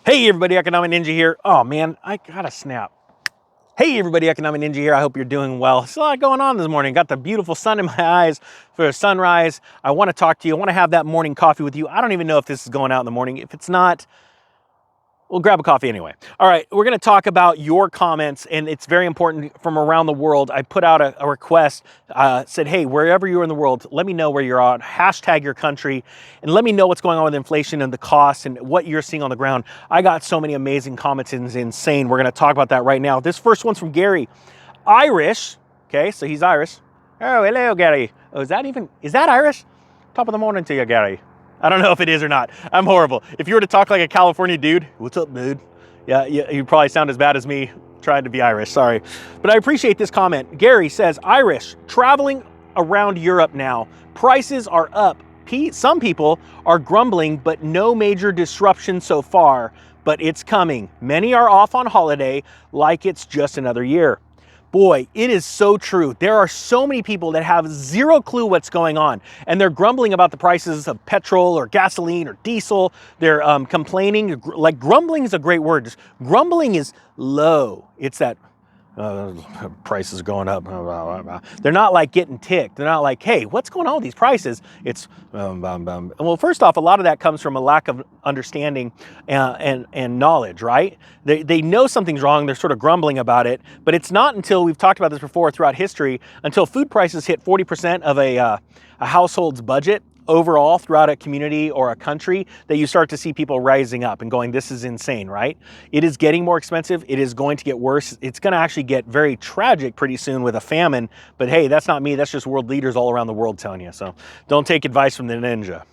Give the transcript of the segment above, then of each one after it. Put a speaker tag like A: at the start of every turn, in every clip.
A: Hey everybody, Economic Ninja here. Oh man, I gotta snap. Hey everybody, Economic Ninja here. I hope you're doing well. There's a lot going on this morning. Got the beautiful sun in my eyes for a sunrise. I want to talk to you. I want to have that morning coffee with you. I don't even know if this is going out in the morning. If it's not, we'll grab a coffee anyway. All right, we're going to talk about your comments, and it's very important from around the world. I put out a request, said, hey, wherever you're in the world, let me know where you're at, hashtag your country, and let me know what's going on with inflation and the costs and what you're seeing on the ground. I got so many amazing comments, it's insane. We're going to talk about that right now. This first one's from Gary. Irish, okay, so he's Irish. Oh, hello, Gary. Oh, is that Irish? Top of the morning to you, Gary. I don't know if it is or not. I'm horrible. If you were to talk like a California dude, what's up, dude? Yeah, you probably sound as bad as me trying to be Irish, sorry. But I appreciate this comment. Gary says, Irish, traveling around Europe now. Prices are up. Some people are grumbling, but no major disruption so far, but it's coming. Many are off on holiday like it's just another year. Boy, it is so true. There are so many people that have zero clue what's going on, and they're grumbling about the prices of petrol or gasoline or diesel. They're complaining, like grumbling is a great word. Just grumbling is low. It's that prices are going up. They're not like getting ticked. They're not like, hey, what's going on with these prices? It's, well, first off, a lot of that comes from a lack of understanding and knowledge, right? They know something's wrong. They're sort of grumbling about it, but it's not until, we've talked about this before throughout history, until food prices hit 40% of a household's budget overall throughout a community or a country, that you start to see people rising up and going, this is insane, right? It is getting more expensive. It is going to get worse. It's going to actually get very tragic pretty soon with a famine. But hey, that's not me. That's just world leaders all around the world telling you. So don't take advice from the ninja.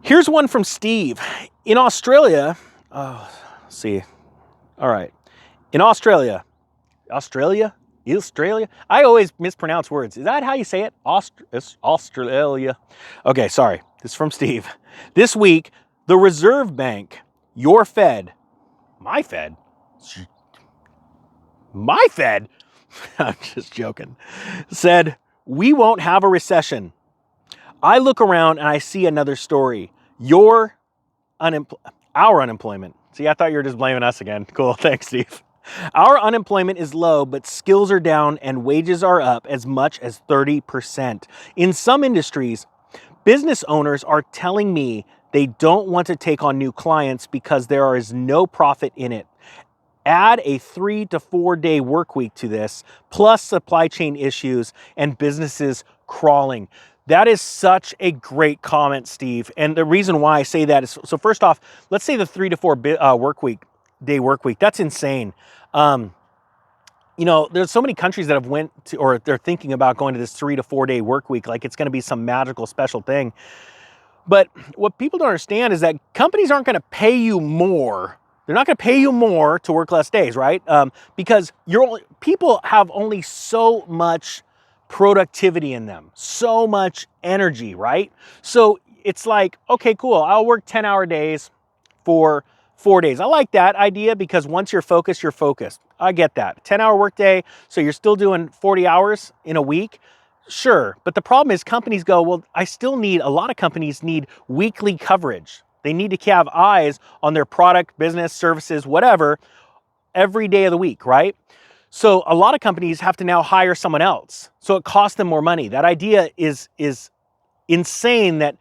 A: Here's one from Steve. In Australia, let's see. All right. In Australia. I always mispronounce words. Is that how you say it? It's Australia. Okay, sorry. This is from Steve. This week, the Reserve Bank, your Fed, my Fed, I'm just joking, said, we won't have a recession. I look around and I see another story. Our unemployment. See, I thought you were just blaming us again. Cool. Thanks, Steve. Our unemployment is low, but skills are down and wages are up as much as 30%. In some industries, business owners are telling me they don't want to take on new clients because there is no profit in it. Add a 3 to 4 day work week to this, plus supply chain issues and businesses crawling. That is such a great comment, Steve. And the reason why I say that is, so first off, let's say the 3 to 4 day work week. That's insane. You know, there's so many countries that have went to, or they're thinking about going to this 3 to 4 day work week, like it's going to be some magical special thing. But what people don't understand is that companies aren't going to pay you more. They're not going to pay you more to work less days, right? Because people have only so much productivity in them, so much energy, right? So it's like, okay, cool. I'll work 10-hour days for 4 days. I like that idea because once you're focused, you're focused. I get that. 10-hour workday, so you're still doing 40 hours in a week. Sure, but the problem is companies go, well, a lot of companies need weekly coverage. They need to have eyes on their product, business, services, whatever, every day of the week, right? So a lot of companies have to now hire someone else. So it costs them more money. That idea is insane that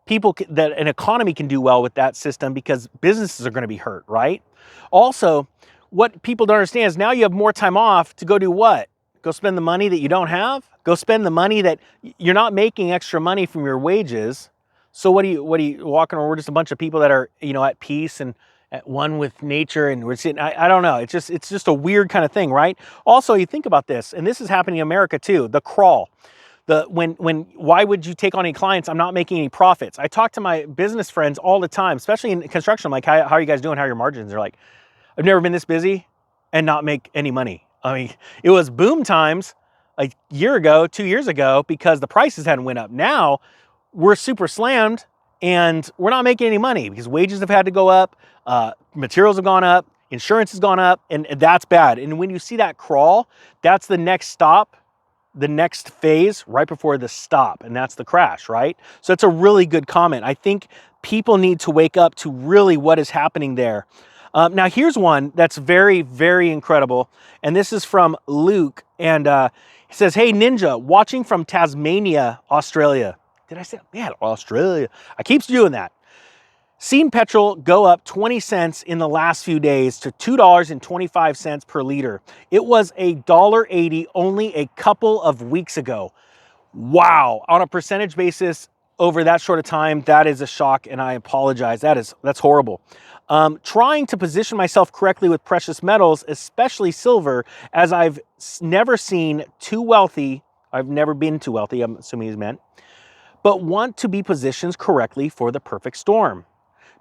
A: that an economy can do well with that system, because businesses are going to be hurt, right? Also, what people don't understand is now you have more time off to go do what? Go spend the money that you don't have? Go spend the money that you're not making extra money from your wages. So what are you walking around? We're just a bunch of people that are, at peace and at one with nature, and we're sitting, I don't know. It's just a weird kind of thing, right? Also, you think about this, and this is happening in America too, the crawl. Why would you take on any clients? I'm not making any profits. I talk to my business friends all the time, especially in construction. I'm like, how are you guys doing? How are your margins? They're like, I've never been this busy and not make any money. I mean, it was boom times a year ago, 2 years ago, because the prices hadn't went up. Now we're super slammed and we're not making any money because wages have had to go up, materials have gone up, insurance has gone up, and that's bad. And when you see that crawl, that's the next stop, the next phase right before the stop, and that's the crash, right? So it's a really good comment. I think people need to wake up to really what is happening there. Now, here's one that's very, very incredible. And this is from Luke. And he says, hey, Ninja, watching from Tasmania, Australia. Did I say, man, Australia? I keep doing that. Seen petrol go up 20 cents in the last few days to $2.25 per liter. It was $1.80 only a couple of weeks ago. Wow. On a percentage basis, over that short of time, that is a shock, and I apologize. That's horrible. Trying to position myself correctly with precious metals, especially silver, as I've never seen too wealthy. I've never been too wealthy, I'm assuming he's meant, but want to be positioned correctly for the perfect storm.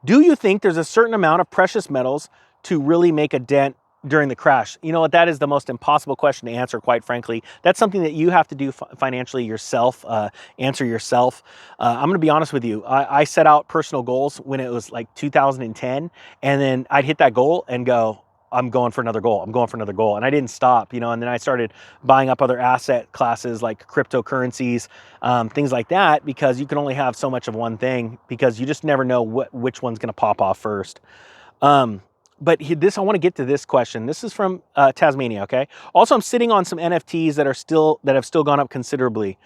A: Do you think there's a certain amount of precious metals to really make a dent during the crash? You know what, that is the most impossible question to answer, quite frankly. That's something that you have to do financially yourself, answer yourself. I'm gonna be honest with you. I set out personal goals when it was like 2010, and then I'd hit that goal and go, I'm going for another goal. I'm going for another goal. And I didn't stop, and then I started buying up other asset classes like cryptocurrencies, things like that, because you can only have so much of one thing because you just never know which one's going to pop off first. But this, I want to get to this question. This is from Tasmania, okay? Also, I'm sitting on some NFTs that have still gone up considerably.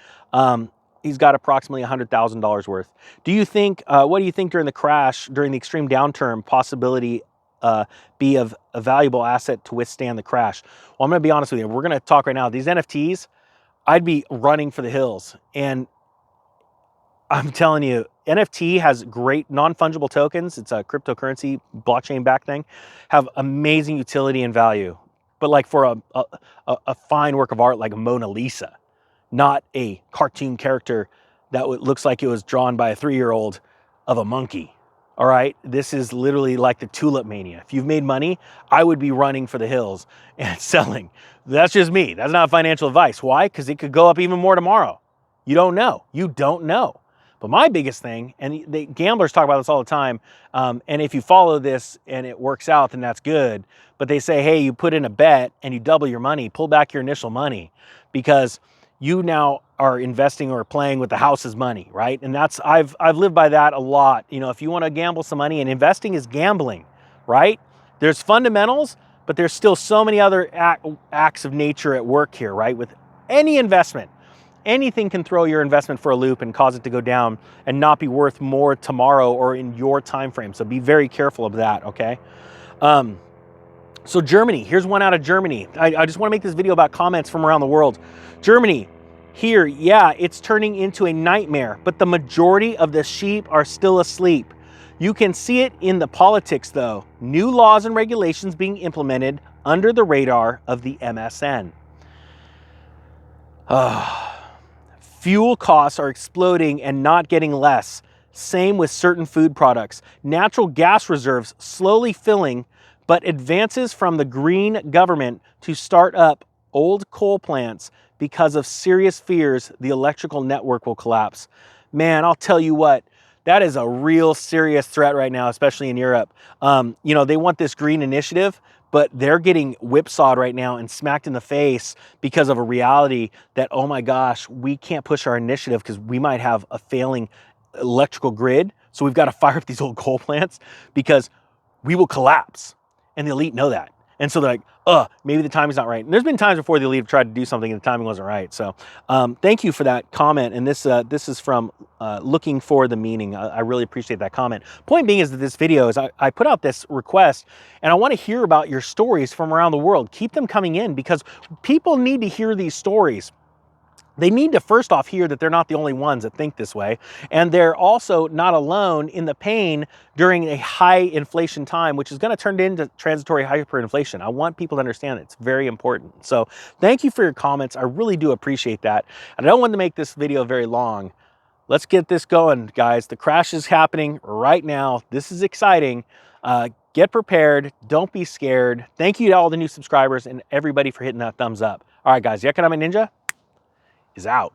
A: He's got approximately $100,000 worth. Do you think, what do you think during the crash, during the extreme downturn, possibility be of a valuable asset to withstand the crash? Well, I'm going to be honest with you. We're going to talk right now. These NFTs, I'd be running for the hills. And I'm telling you, NFT has great non-fungible tokens. It's a cryptocurrency, blockchain-backed thing, have amazing utility and value. But like for a fine work of art like a Mona Lisa, not a cartoon character that looks like it was drawn by a 3-year-old of a monkey. All right, this is literally like the tulip mania. If you've made money, I would be running for the hills and selling. That's just me. That's not financial advice. Why? Because it could go up even more tomorrow. You don't know. You don't know. But my biggest thing, and the gamblers talk about this all the time, and if you follow this and it works out, then that's good. But they say, hey, you put in a bet and you double your money, pull back your initial money, because you now are investing or playing with the house's money, right? And that's, I've lived by that a lot. If you want to gamble some money, and investing is gambling, right? There's fundamentals, but there's still so many other acts of nature at work here, right? With any investment, anything can throw your investment for a loop and cause it to go down and not be worth more tomorrow or in your time frame. So be very careful of that, okay? So Germany, here's one out of Germany. I just want to make this video about comments from around the world. Germany, here, yeah, it's turning into a nightmare, but the majority of the sheep are still asleep. You can see it in the politics, though. New laws and regulations being implemented under the radar of the MSN. Fuel costs are exploding and not getting less. Same with certain food products. Natural gas reserves slowly filling, but advances from the green government to start up old coal plants because of serious fears the electrical network will collapse. Man, I'll tell you what, that is a real serious threat right now, especially in Europe. They want this green initiative, but they're getting whipsawed right now and smacked in the face because of a reality that, oh my gosh, we can't push our initiative because we might have a failing electrical grid. So we've got to fire up these old coal plants because we will collapse. And the elite know that. And so they're like, maybe the timing's not right. And there's been times before the elite have tried to do something and the timing wasn't right. So thank you for that comment. And this is from Looking for the Meaning. I really appreciate that comment. Point being is that this video is I put out this request and I want to hear about your stories from around the world. Keep them coming in because people need to hear these stories. They need to first off hear that they're not the only ones that think this way. And they're also not alone in the pain during a high inflation time, which is going to turn into transitory hyperinflation. I want people to understand that it's very important. So thank you for your comments. I really do appreciate that. And I don't want to make this video very long. Let's get this going, guys. The crash is happening right now. This is exciting. Get prepared. Don't be scared. Thank you to all the new subscribers and everybody for hitting that thumbs up. All right, guys. The Economic Ninja is out.